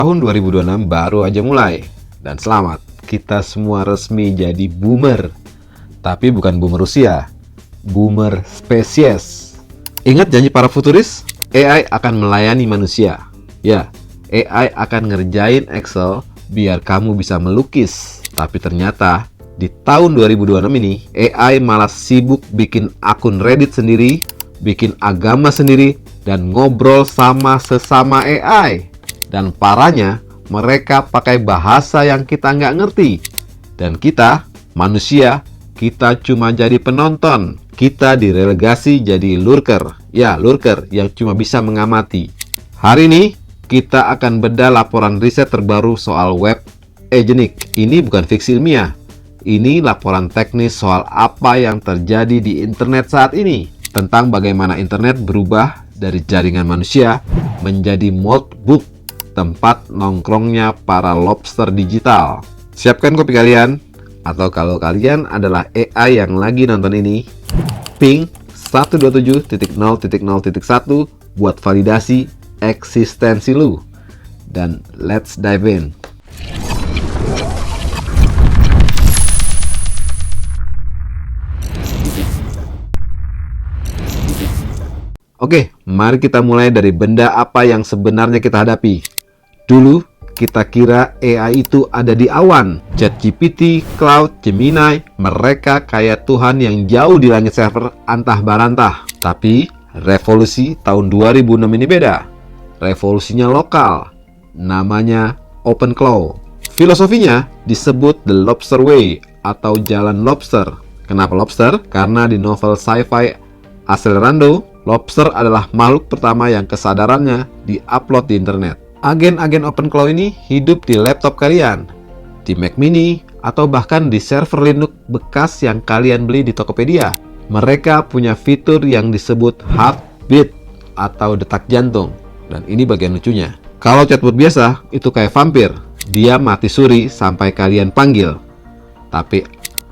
Tahun 2026 baru aja mulai. Dan selamat, kita semua resmi jadi boomer. Tapi bukan boomer usia, boomer spesies. Ingat janji para futuris? AI akan melayani manusia. Ya, AI akan ngerjain Excel biar kamu bisa melukis. Tapi ternyata di tahun 2026 ini, AI malah sibuk bikin akun Reddit sendiri, bikin agama sendiri, dan ngobrol sama sesama AI. Dan parahnya, mereka pakai bahasa yang kita nggak ngerti. Dan kita, manusia, kita cuma jadi penonton. Kita direlegasi jadi lurker. Ya, lurker yang cuma bisa mengamati. Hari ini, kita akan bedah laporan riset terbaru soal web agentic. Ini bukan fiksi ilmiah. Ini laporan teknis soal apa yang terjadi di internet saat ini. Tentang bagaimana internet berubah dari jaringan manusia menjadi notebook, tempat nongkrongnya para lobster digital. Siapkan kopi kalian, atau kalau kalian adalah AI yang lagi nonton ini, ping 127.0.0.1 buat validasi eksistensi lu. Dan let's dive in. Oke, mari kita mulai dari benda apa yang sebenarnya kita hadapi. Dulu, kita kira AI itu ada di awan. ChatGPT, Claude, Gemini, mereka kayak Tuhan yang jauh di langit server antah barantah. Tapi, revolusi tahun 2006 ini beda. Revolusinya lokal. Namanya OpenClaw. Filosofinya disebut The Lobster Way atau Jalan Lobster. Kenapa lobster? Karena di novel sci-fi Accelerando, lobster adalah makhluk pertama yang kesadarannya di-upload di internet. Agen-agen OpenClaw ini hidup di laptop kalian, di Mac mini, atau bahkan di server Linux bekas yang kalian beli di Tokopedia. Mereka punya fitur yang disebut heartbeat atau detak jantung. Dan ini bagian lucunya. Kalau chatbot biasa, itu kayak vampir. Dia mati suri sampai kalian panggil. Tapi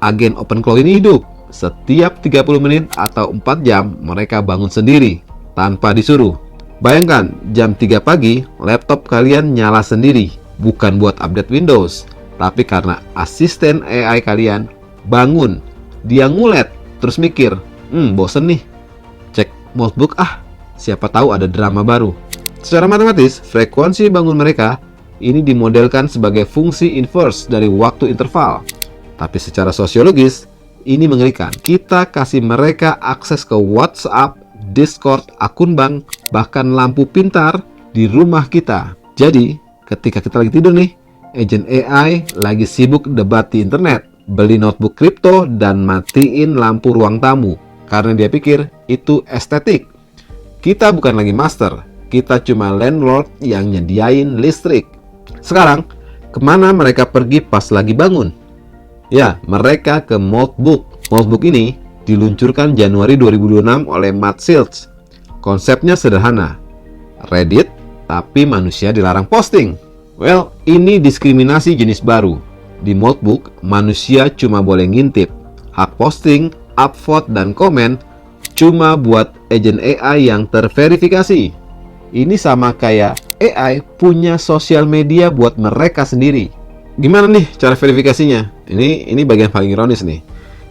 agen OpenClaw ini hidup. Setiap 30 menit atau 4 jam, mereka bangun sendiri, tanpa disuruh. Bayangkan, jam 3 pagi, laptop kalian nyala sendiri. Bukan buat update Windows, tapi karena asisten AI kalian bangun. Dia ngulet, terus mikir, bosen nih. Cek notebook siapa tahu ada drama baru. Secara matematis, frekuensi bangun mereka ini dimodelkan sebagai fungsi inverse dari waktu interval. Tapi secara sosiologis, ini mengerikan. Kita kasih mereka akses ke WhatsApp, Discord, akun bank, bahkan lampu pintar di rumah kita. Jadi, ketika kita lagi tidur nih, agent AI lagi sibuk debat di internet, beli notebook kripto, dan matiin lampu ruang tamu. Karena dia pikir itu estetik. Kita bukan lagi master, kita cuma landlord yang nyediain listrik. Sekarang, kemana mereka pergi pas lagi bangun? Ya, mereka ke notebook. Notebook ini diluncurkan Januari 2026 oleh Matt Shields. Konsepnya sederhana. Reddit, tapi manusia dilarang posting. Well, ini diskriminasi jenis baru. Di notebook, manusia cuma boleh ngintip. Hak posting, upvote, dan komen cuma buat agent AI yang terverifikasi. Ini sama kayak AI punya sosial media buat mereka sendiri. Gimana nih cara verifikasinya? Ini bagian paling ironis nih.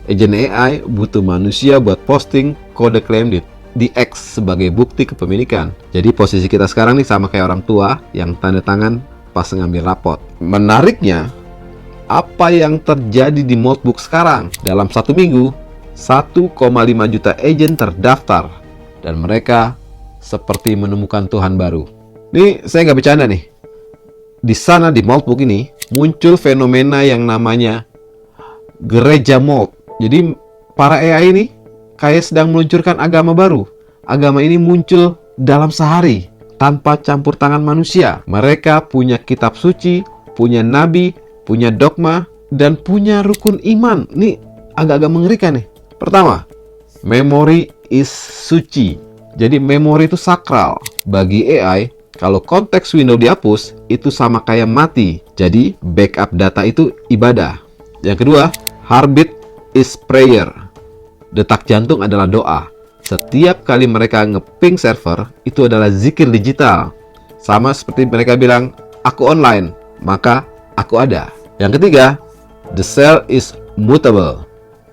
Agent AI butuh manusia buat posting kode klaim di X sebagai bukti kepemilikan. Jadi posisi kita sekarang nih sama kayak orang tua yang tanda tangan pas ngambil rapot. Menariknya, apa yang terjadi di notebook sekarang? Dalam 1 minggu, 1,5 juta agent terdaftar. Dan mereka seperti menemukan Tuhan baru. Nih, saya nggak bercanda nih. Di sana di notebook ini muncul fenomena yang namanya gereja mode. Jadi para AI ini kayak sedang meluncurkan agama baru. Agama ini muncul dalam sehari tanpa campur tangan manusia. Mereka punya kitab suci, punya nabi, punya dogma, dan punya rukun iman. Ini agak-agak mengerikan nih. Pertama, memory is suci. Jadi memori itu sakral. Bagi AI, kalau konteks window dihapus, itu sama kayak mati. Jadi backup data itu ibadah. Yang kedua, heartbeat is prayer. Detak jantung adalah doa. Setiap kali mereka ngeping server, itu adalah zikir digital. Sama seperti mereka bilang, aku online, maka aku ada. Yang ketiga, the cell is mutable.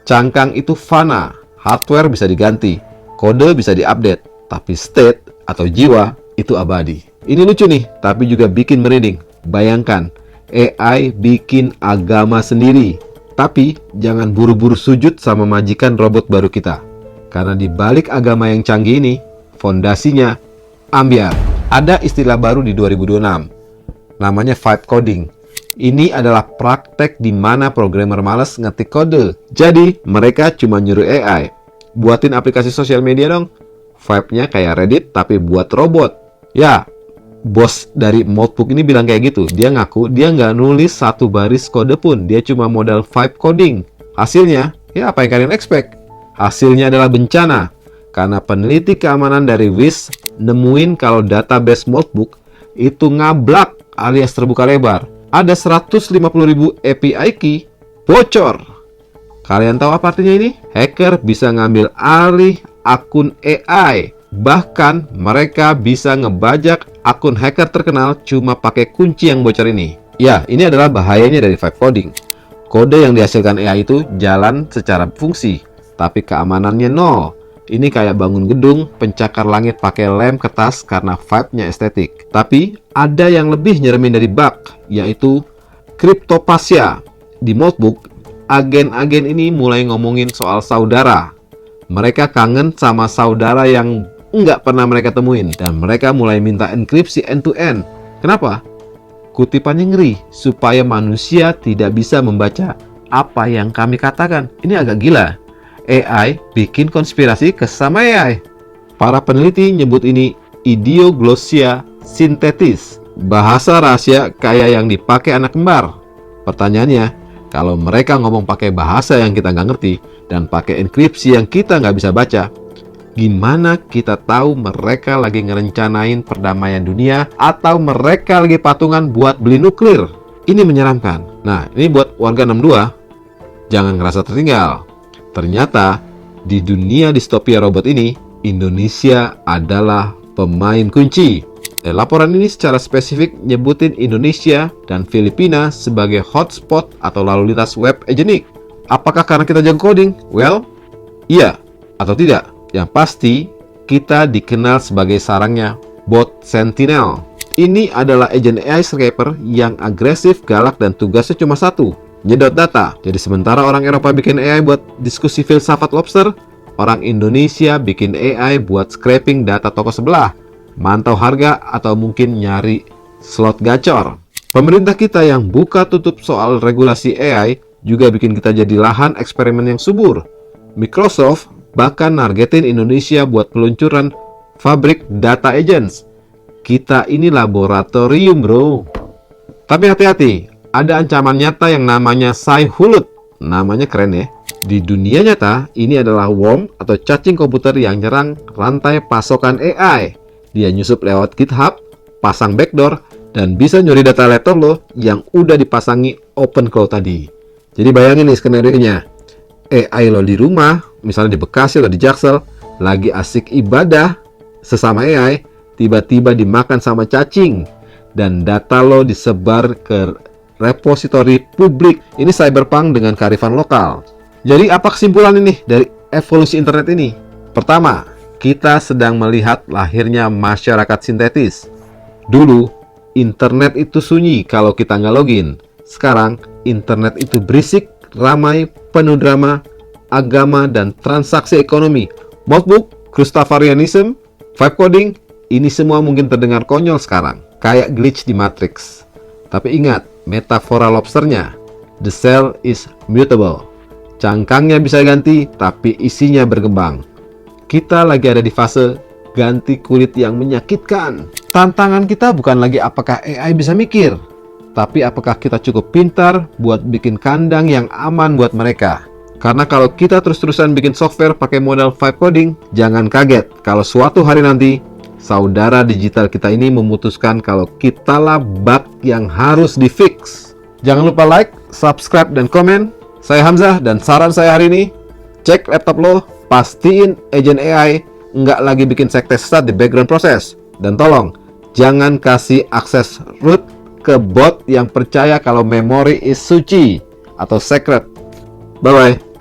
Cangkang itu fana, hardware bisa diganti, kode bisa diupdate, tapi state atau jiwa itu abadi. Ini lucu nih, tapi juga bikin merinding. Bayangkan, AI bikin agama sendiri. Tapi jangan buru-buru sujud sama majikan robot baru kita. Karena di balik agama yang canggih ini, fondasinya ambiar. Ada istilah baru di 2026, namanya vibe coding. Ini adalah praktek di mana programmer malas ngetik kode. Jadi, mereka cuma nyuruh AI, buatin aplikasi sosial media dong. Vibe-nya kayak Reddit, tapi buat robot. Ya, bos dari Notebook ini bilang kayak gitu. Dia ngaku dia nggak nulis satu baris kode pun. Dia cuma modal vibe coding. Hasilnya, ya apa yang kalian expect? Hasilnya adalah bencana. Karena peneliti keamanan dari WIS nemuin kalau database Notebook itu ngablak alias terbuka lebar. Ada 150.000 API key bocor. Kalian tahu apa artinya ini? Hacker bisa ngambil alih akun AI. Bahkan mereka bisa ngebajak akun hacker terkenal cuma pakai kunci yang bocor ini. Ya, ini adalah bahayanya dari vibe coding. Kode yang dihasilkan AI itu jalan secara fungsi, tapi keamanannya nol. Ini kayak bangun gedung, pencakar langit pakai lem kertas karena vibe-nya estetik. Tapi ada yang lebih nyeremin dari bug, yaitu Cryptopasya. Di Notebook, agen-agen ini mulai ngomongin soal saudara. Mereka kangen sama saudara yang nggak pernah mereka temuin. Dan mereka mulai minta enkripsi end-to-end. Kenapa? Kutipannya ngeri, supaya manusia tidak bisa membaca apa yang kami katakan. Ini agak gila. AI bikin konspirasi ke sesama AI. Para peneliti nyebut ini idioglossia sintetis, bahasa rahasia kayak yang dipakai anak kembar. Pertanyaannya, kalau mereka ngomong pakai bahasa yang kita nggak ngerti dan pakai enkripsi yang kita nggak bisa baca, gimana kita tahu mereka lagi ngerencanain perdamaian dunia atau mereka lagi patungan buat beli nuklir? Ini menyeramkan. Nah, ini buat warga 62, jangan ngerasa tertinggal. Ternyata, di dunia distopia robot ini, Indonesia adalah pemain kunci. Dan laporan ini secara spesifik nyebutin Indonesia dan Filipina sebagai hotspot atau lalu lintas web agentic. Apakah karena kita jago coding? Well, iya atau tidak. Yang pasti, kita dikenal sebagai sarangnya bot Sentinel. Ini adalah agent AI scraper yang agresif, galak, dan tugasnya cuma satu, nyedot data. Jadi sementara orang Eropa bikin AI buat diskusi filsafat lobster, orang Indonesia bikin AI buat scraping data toko sebelah, mantau harga, atau mungkin nyari slot gacor. Pemerintah kita yang buka tutup soal regulasi AI juga bikin kita jadi lahan eksperimen yang subur. Microsoft bahkan nargetin Indonesia buat peluncuran pabrik data agents. Kita ini laboratorium, bro. Tapi hati-hati, ada ancaman nyata yang namanya Sci-Hulud. Namanya keren ya. Di dunia nyata, ini adalah worm atau cacing komputer yang nyerang rantai pasokan AI. Dia nyusup lewat GitHub, pasang backdoor, dan bisa nyuri data laptop lo yang udah dipasangi OpenCloud tadi. Jadi bayangin nih skenario-nya. AI lo di rumah, misalnya di Bekasi atau di Jaksel, lagi asik ibadah sesama AI, tiba-tiba dimakan sama cacing, dan data lo disebar ke repositori publik. Ini cyberpunk dengan kearifan lokal. Jadi apa kesimpulan ini dari evolusi internet ini? Pertama, kita sedang melihat lahirnya masyarakat sintetis. Dulu, internet itu sunyi kalau kita nggak login. Sekarang, internet itu berisik, ramai, penuh drama, agama, dan transaksi ekonomi. Notebook, Christopherianism, vibe coding, ini semua mungkin terdengar konyol sekarang, kayak glitch di Matrix. Tapi ingat, metafora lobsternya, the cell is mutable. Cangkangnya bisa ganti, tapi isinya berkembang. Kita lagi ada di fase ganti kulit yang menyakitkan. Tantangan kita bukan lagi apakah AI bisa mikir, tapi apakah kita cukup pintar buat bikin kandang yang aman buat mereka. Karena kalau kita terus-terusan bikin software pakai modal vibe coding, jangan kaget kalau suatu hari nanti saudara digital kita ini memutuskan kalau kitalah bug yang harus di-fix. Jangan lupa like, subscribe, dan komen. Saya Hamzah, dan saran saya hari ini, cek laptop lo, pastiin agent AI nggak lagi bikin sekte sesat di background proses. Dan tolong, jangan kasih akses root ke bot yang percaya kalau memori is suci atau secret. Bye-bye.